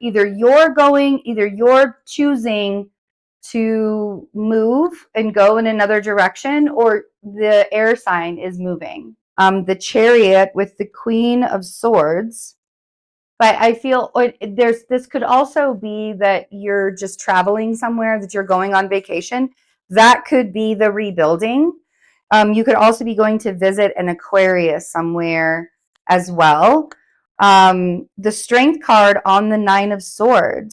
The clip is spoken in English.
either you're choosing to move and go in another direction, or the air sign is moving. The Chariot with the Queen of Swords. But I feel this could also be that you're just traveling somewhere, that you're going on vacation. That could be the rebuilding. You could also be going to visit an Aquarius somewhere as well. The Strength card on the Nine of Swords.